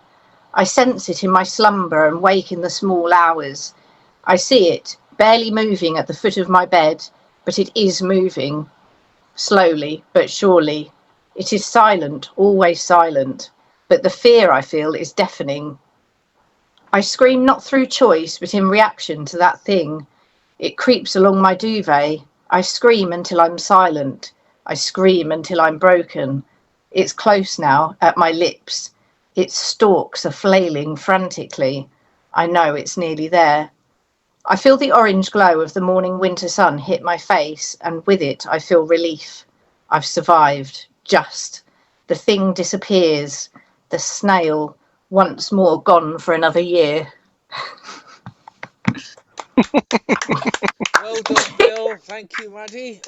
I sense it in my slumber and wake in the small hours. I see it, barely moving at the foot of my bed, but it is moving. Slowly, but surely. It is silent, always silent, but the fear I feel is deafening. I scream not through choice, but in reaction to that thing. It creeps along my duvet. I scream until I'm silent. I scream until I'm broken. It's close now, at my lips. Its stalks are flailing frantically. I know it's nearly there. I feel the orange glow of the morning winter sun hit my face, and with it I feel relief. I've survived, just. The thing disappears. The snail, once more gone for another year. Well done, Bill. Thank you, Maddie.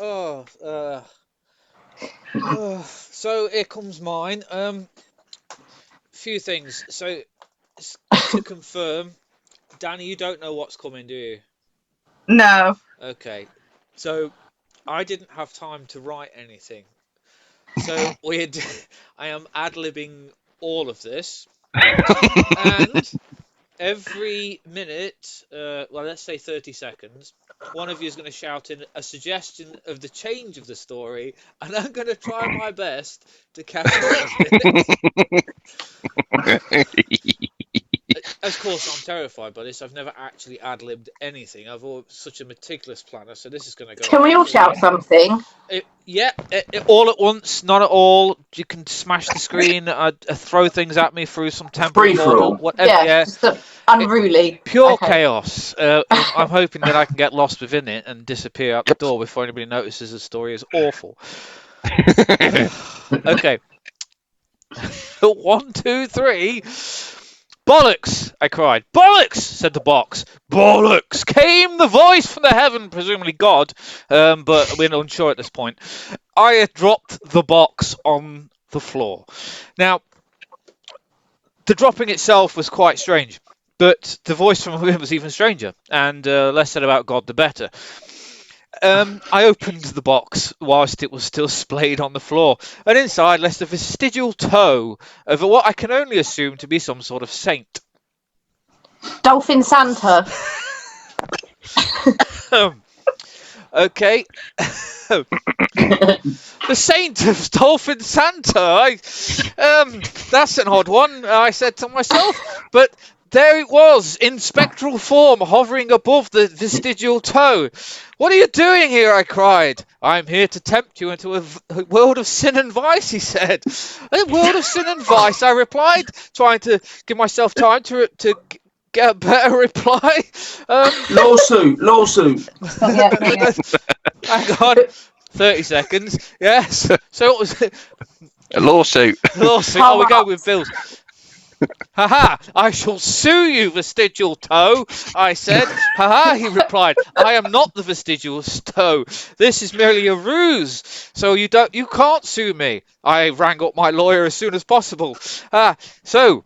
So here comes mine. Few things. So to confirm, Danny, you don't know what's coming, do you? No. Okay. So I didn't have time to write anything. So I am ad-libbing all of this. And every minute, well, let's say 30 seconds, one of you is going to shout in a suggestion of the change of the story, and I'm going to try my best to capitalize it. Of course, I'm terrified by this. I've never actually ad-libbed anything. I've always such a meticulous planner, so this is going to go. Can we all shout something? All at once, not at all. You can smash the screen, throw things at me through some temporary border, whatever. Yeah, just unruly. Pure chaos. I'm hoping that I can get lost within it and disappear out the door before anybody notices the story is awful. Okay. 1, 2, 3. Bollocks! I cried. Bollocks! Said the box. Bollocks! Came the voice from the heaven, presumably God, but we're unsure at this point. I had dropped the box on the floor. Now, the dropping itself was quite strange, but the voice from within was even stranger, and less said about God, the better. I opened the box whilst it was still splayed on the floor, and inside lay the vestigial toe of what I can only assume to be some sort of saint. Dolphin Santa. Okay. The saint of Dolphin Santa. That's an odd one, I said to myself, but there it was, in spectral form, hovering above the vestigial toe. What are you doing here? I cried. I'm here to tempt you into a world of sin and vice, he said. A world of sin and vice, I replied, trying to give myself time to get a better reply. Lawsuit. Hang on. 30 seconds. Yes. So it was A lawsuit. Oh, we go with Bill's. Ha! I shall sue you, vestigial toe, I said. Ha! He replied. I am not the vestigial toe. This is merely a ruse. So you can't sue me. I rang up my lawyer as soon as possible. So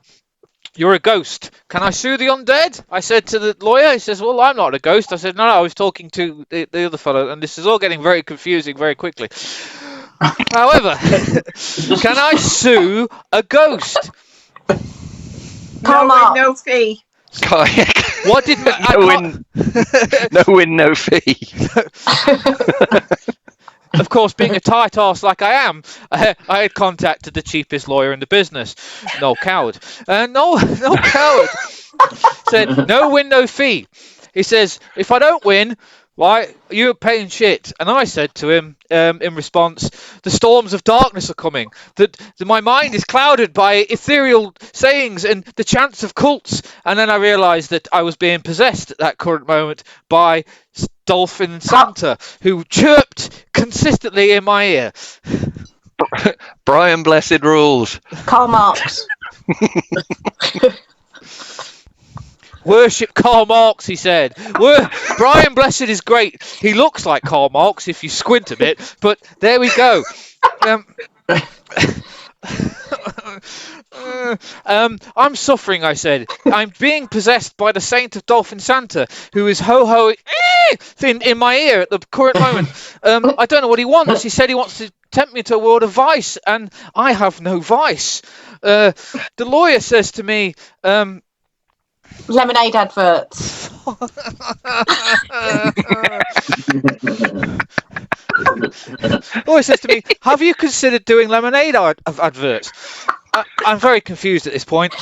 you're a ghost. Can I sue the undead? I said to the lawyer. He says, well, I'm not a ghost. I said, no, I was talking to the other fellow, and this is all getting very confusing very quickly. However, can I sue a ghost? No fee. Kayak. What did I No can't- win, no win, no fee. Of course, being a tight arse like I am, I had contacted the cheapest lawyer in the business, Noel Coward. Noel Coward said, no win, no fee. He says, if I don't win, why, you're paying shit. And I said to him, in response, the storms of darkness are coming. That my mind is clouded by ethereal sayings and the chants of cults. And then I realised that I was being possessed at that current moment by Dolphin Santa, who chirped consistently in my ear. Brian Blessed rules. Karl Marx. Worship Karl Marx, he said. Brian Blessed is great. He looks like Karl Marx if you squint a bit, but there we go. I'm suffering, I said. I'm being possessed by the saint of Dolphin Santa, who is ho-ho in my ear at the current moment. I don't know what he wants. He said he wants to tempt me to a world of vice, and I have no vice. The lawyer says to me, Lemonade adverts. lawyer says to me, have you considered doing lemonade adverts? I'm very confused at this point.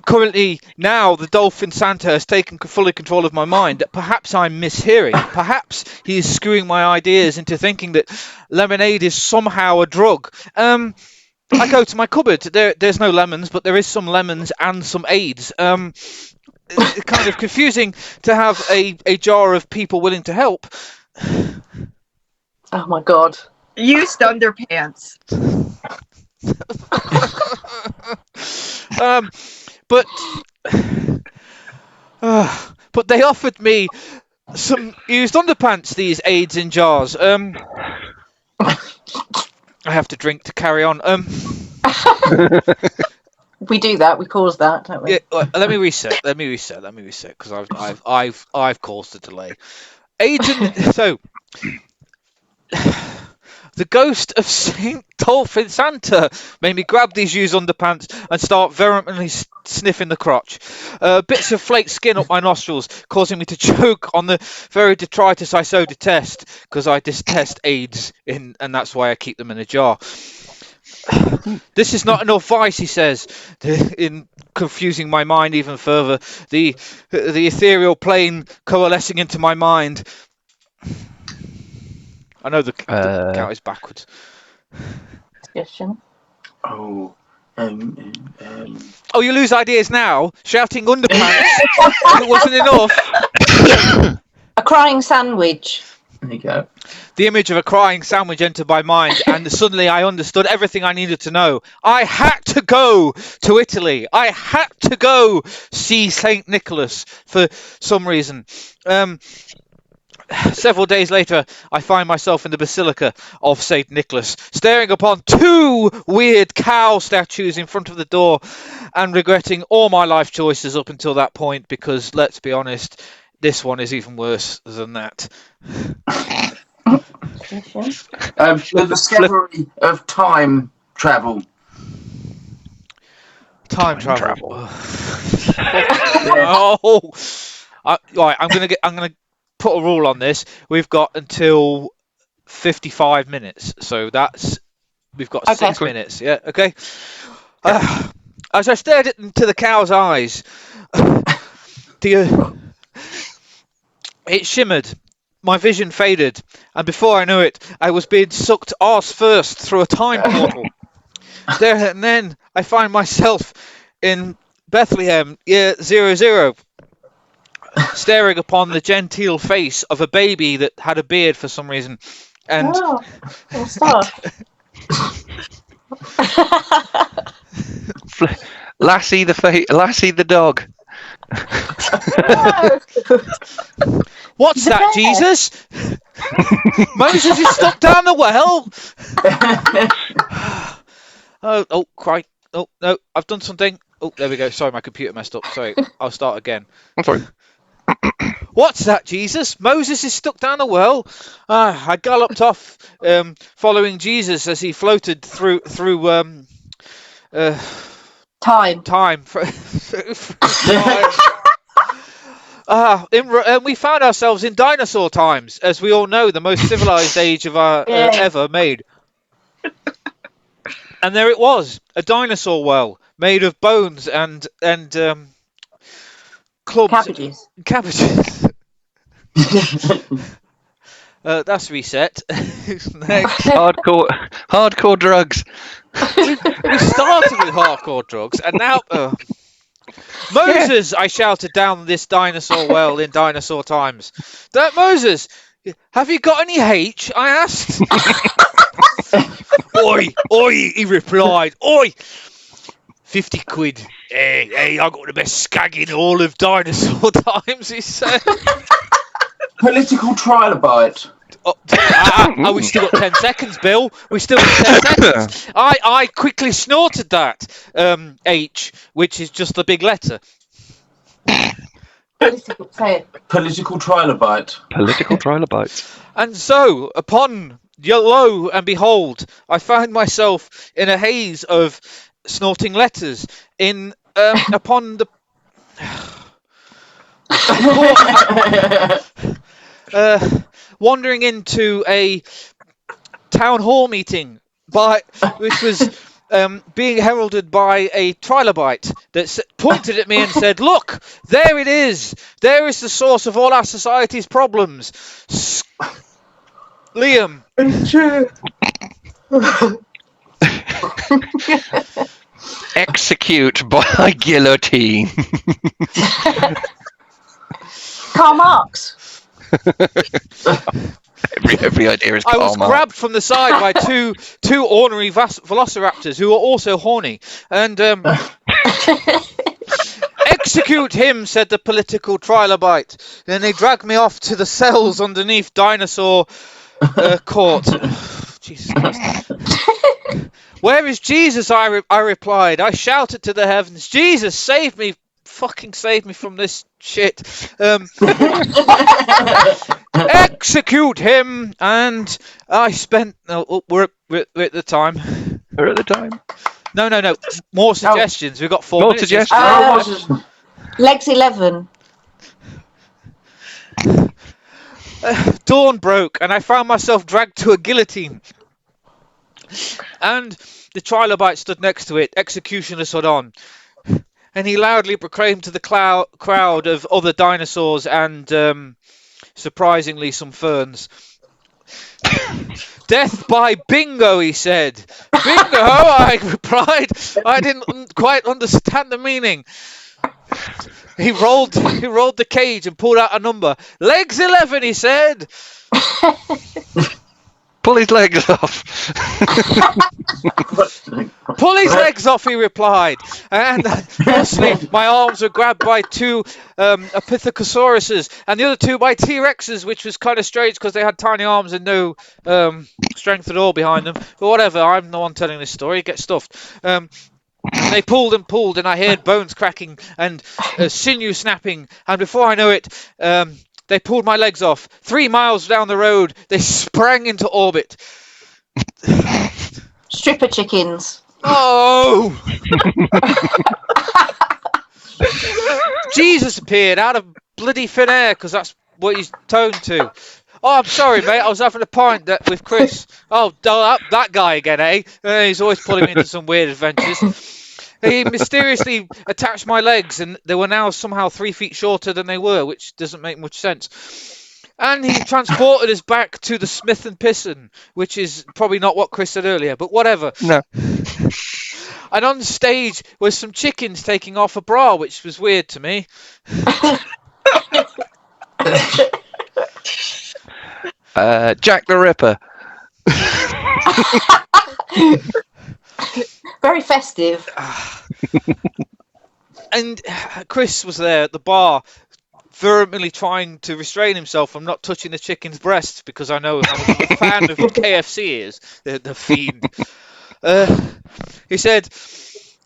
Currently, now the Dolphin Santa has taken fully control of my mind. Perhaps I'm mishearing. Perhaps he is screwing my ideas into thinking that lemonade is somehow a drug. I go to my cupboard. There's no lemons, but there is some lemons and some AIDS. It's kind of confusing to have a jar of people willing to help. Oh my god. Used underpants. But they offered me some used underpants, these AIDS in jars. I have to drink to carry on. We do that. We cause that, don't we? Yeah, let me reset because I've caused a delay. Agent, so the ghost of Saint Dolphin Santa made me grab these used underpants and start vehemently sniffing the crotch. Bits of flaked skin up my nostrils, causing me to choke on the very detritus I so detest, because I detest AIDS, and that's why I keep them in a jar. This is not enough vice, he says, in confusing my mind even further. The ethereal plane coalescing into my mind. I know the count is backwards. Suggestion. Oh. Oh, you lose ideas now? Shouting underpants. It wasn't enough. A crying sandwich. There you go. The image of a crying sandwich entered my mind, and suddenly I understood everything I needed to know. I had to go to Italy. I had to go see St. Nicholas for some reason. Several days later, I find myself in the Basilica of St. Nicholas, staring upon two weird cow statues in front of the door and regretting all my life choices up until that point, because, let's be honest, this one is even worse than that. The discovery of time travel. Time travel. Yeah. Right, I'm gonna put a rule on this. We've got until 55 minutes, so we've got Okay. 6 minutes. Yeah, okay. As I stared into the cow's eyes, it shimmered. My vision faded, and before I knew it, I was being sucked arse first through a time portal. There and then, I find myself in Bethlehem, year 00, staring upon the genteel face of a baby that had a beard for some reason. And stuff. Lassie the dog. What's that, bear. Jesus? Moses is stuck down the well. Oh, cry. Oh, no, I've done something. Oh, there we go. Sorry, my computer messed up. Sorry, I'll start again. I'm sorry. What's that, Jesus? Moses is stuck down the well. I galloped off, following Jesus as he floated through Time. Time. We found ourselves in dinosaur times, as we all know, the most civilized age of our ever made. And there it was, a dinosaur well made of bones and clubs. Cabbages. That's reset. Next. Hardcore drugs. We started with hardcore drugs, and now Moses, I shouted down this dinosaur well in dinosaur times. Moses, have you got any H? I asked. Oi, he replied. Oi, 50 quid. Hey, I got the best skag in all of dinosaur times, he said. Political trilobite. We still got 10 seconds, Bill. We still got 10 seconds. I quickly snorted that H, which is just the big letter. Political trilobite. Political trilobite. And so, upon lo and behold, I found myself in a haze of snorting letters upon the wandering into a town hall meeting which was being heralded by a trilobite that pointed at me and said, "Look, there it is. There is the source of all our society's problems. Liam." Execute by guillotine. Karl Marx. Every idea is I Karl was Marx. grabbed from the side by two ornery velociraptors who were also horny, and execute him, said the political trilobite. Then they dragged me off to the cells underneath dinosaur court. Jesus Christ. Where is Jesus? I replied. I shouted to the heavens, Jesus, save me. Fucking save me from this shit. Execute him. And I spent... we're at the time. We're at the time. No. More suggestions. We've got 4 More minutes. suggestions. Legs 11. Dawn broke and I found myself dragged to a guillotine. And the trilobite stood next to it, executioner stood on. And he loudly proclaimed to the crowd of other dinosaurs and, surprisingly, some ferns. Death by bingo, he said. Bingo, I replied. I didn't quite understand the meaning. He rolled the cage and pulled out a number. Legs 11, he said. Pull his legs off. Pull his legs off, he replied. And firstly, my arms were grabbed by two Epithecosauruses and the other two by T-Rexes, which was kind of strange because they had tiny arms and no strength at all behind them. But whatever, I'm the one telling this story. Get stuffed. They pulled and pulled, and I heard bones cracking and sinew snapping. And before I know it, they pulled my legs off. 3 miles down the road, they sprang into orbit. Stripper chickens. Oh! Jesus appeared out of bloody thin air, because that's what he's toned to. Oh, I'm sorry, mate. I was having a pint with Chris. Oh, that guy again, eh? He's always pulling me into some weird adventures. He mysteriously attached my legs, and they were now somehow 3 feet shorter than they were, which doesn't make much sense. And he transported us back to the Smith and Pisson, which is probably not what Chris said earlier, but whatever. No. And on stage was some chickens taking off a bra, which was weird to me. Jack the Ripper. Very festive. And Chris was there at the bar, vehemently trying to restrain himself from not touching the chicken's breast, because I know how much of a fan of KFC is, the fiend.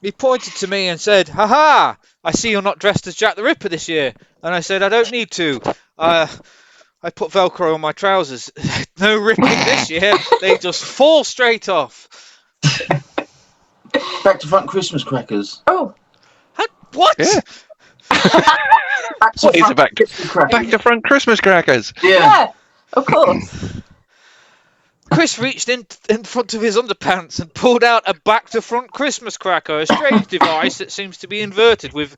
He pointed to me and said, "Ha ha! I see you're not dressed as Jack the Ripper this year." And I said, "I don't need to. I put Velcro on my trousers. No ripping this year. They just fall straight off." Back to front Christmas crackers. Oh, What? Yeah. back to What is front it back to? Christmas crackers. Back to front Christmas crackers. Yeah, of course. Chris reached in front of his underpants and pulled out a back-to-front Christmas cracker, a strange device that seems to be inverted with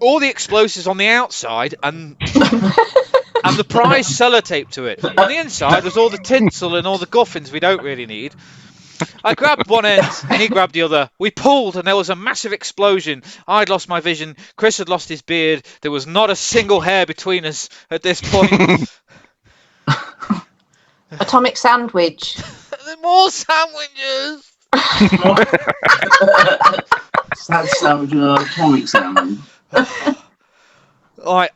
all the explosives on the outside and the prize sellotape to it. On the inside was all the tinsel and all the guffins we don't really need. I grabbed one end and he grabbed the other. We pulled and there was a massive explosion. I'd lost my vision. Chris had lost his beard. There was not a single hair between us at this point. Atomic sandwich. More sandwiches. Sad sandwich and an atomic sandwich. All right.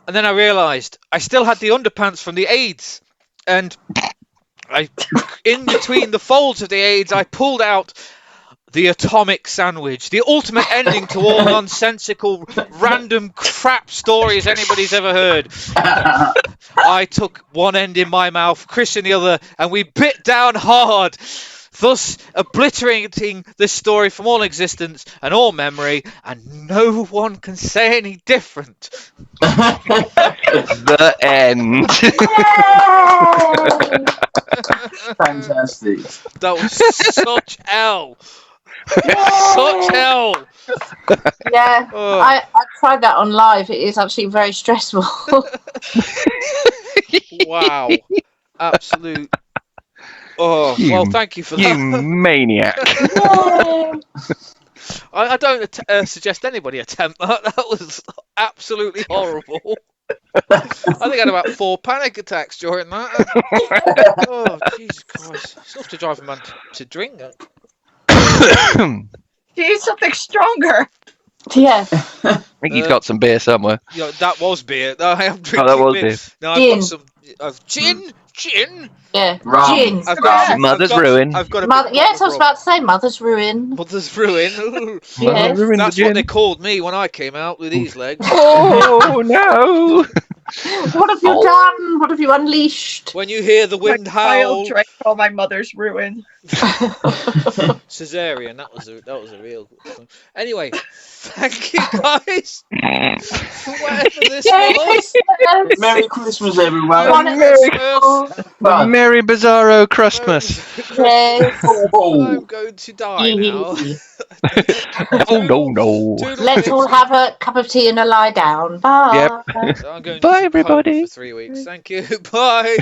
And then I realised I still had the underpants from the AIDS, and in between the folds of the AIDS, I pulled out the atomic sandwich, the ultimate ending to all nonsensical, random crap stories anybody's ever heard. I took one end in my mouth, Chris in the other, and we bit down hard, thus obliterating this story from all existence and all memory, and no one can say any different. The end. Fantastic. That was such hell. Such hell. Yeah, Oh. I tried that on live. It is actually very stressful. Wow. Absolute. Oh, well, thank you for You that. maniac. I don't suggest anybody attempt that. That was absolutely horrible. I think I had about 4 panic attacks during that. Oh, Jesus Christ. It's enough to drive a man to drink. Do you need something stronger? Yeah. I think he's got some beer somewhere. Yeah, that was beer. I am drinking that was beer. beer. No, I've Gin. got some gin. Gin. Yeah. Rum. Gin. I've got some, Mother's I've got, ruin. I've got a Mother, big yes, I was bottle of about to say Mother's Ruin. Mother's ruin. Ooh. Yes. Ruined the That's what gin. they called me when I came out with these legs. Oh no! What have you done? What have you unleashed? When you hear the wind My howl, child drank all my mother's ruin. cesarean. That was a real. Anyway, thank you guys for whatever this was. Merry Christmas, everyone. Merry Christmas. Merry Bizarro Christmas. Yes. Oh. I'm going to die now. No. Let's all have a cup of tea and a lie down. Bye. Yep. I'm going Bye, to everybody. for 3 weeks. Thank you. Bye.